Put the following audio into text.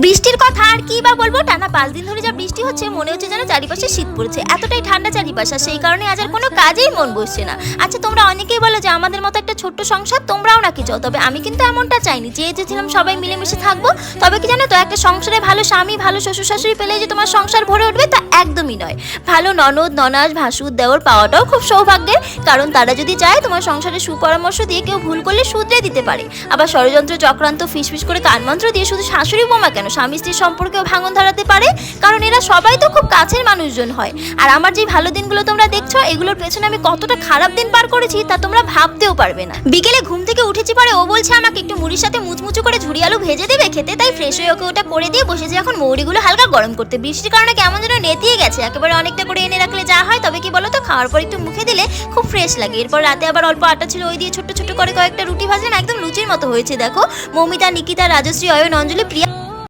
বৃষ্টির কথা আর কি বা বলবো, টানা 5 দিন ধরে যা বৃষ্টি হচ্ছে মনে হচ্ছে যেন চারিপাশে শীত পড়েছে, এতটাই ঠান্ডা চারিপাশে, সেই কারণে আজ আর কোনো কাজেই মন বসছে না। আচ্ছা, তোমরা অনেকেই বলো যে আমাদের মতো একটা ছোট্ট সংসার তোমরাও নাকি চাও, তবে আমি কিন্তু এমনটা চাইনি। চেয়েছিলাম সবাই মিলেমিশে থাকবো, তবে কি জানো তো, একটা সংসারে ভালো স্বামী ভালো শ্বশুর শাশুড়ি পেলে যে তোমার সংসার ভরে উঠবে তা একদমই নয়। ভালো ননদ ননাস ভাসুর দেওর পাওয়াটাও খুব সৌভাগ্যের, কারণ তারা যদি চায় তোমার সংসারে সুপরামর্শ দিয়ে কেউ ভুল করলে শুধরে দিতে পারে। আবার ষড়যন্ত্র চক্রান্ত ফিসফিস করে কানমন্ত্র দিয়ে শুধু শাশুড়ি বোমা কেন, স্বামী স্ত্রীর সম্পর্কেও ভাঙন ধরাতে পারে, কারণ এরা সবাই তো খুব কাছের মানুষজন হয়। আর আমার যে ভালো দিনগুলো তোমরা দেখছো, এগুলোর পেছনে আমি কতটা খারাপ দিন পার করেছি তা তোমরা ভাবতেও পারবে না। বিকেলে ঘুম থেকে উঠেছি পরে ও বলছে আমাকে একটু মুড়ির সাথে মুচমুচু করে ঝুরি আলু ভেজে দেবে খেতে, তাই ফ্রেশ হয়ে ওকে ওটা করে দিয়ে বসেছি এখন মৌরিগুলো হালকা গরম করতে। বৃষ্টির কারণে কেমন যেন নেতিয়ে গেছে, একেবারে অনেকটা করে এনে রাখলে যা হয়, তবে কি বলো তো, খাওয়ার পর একটু মুখে দিলে খুব ফ্রেশ লাগে। এরপর রাতে আবার অল্প আটা ছিল, ওই দিয়ে ছোট্ট ছোট্ট করে কয়েকটা রুটি ভাজলাম, একদম লুচির মতো হয়েছে। দেখো, মৌমিতা, নিকিতা, রাজশ্রী, অয়ন, অঞ্জলি, প্রিয়া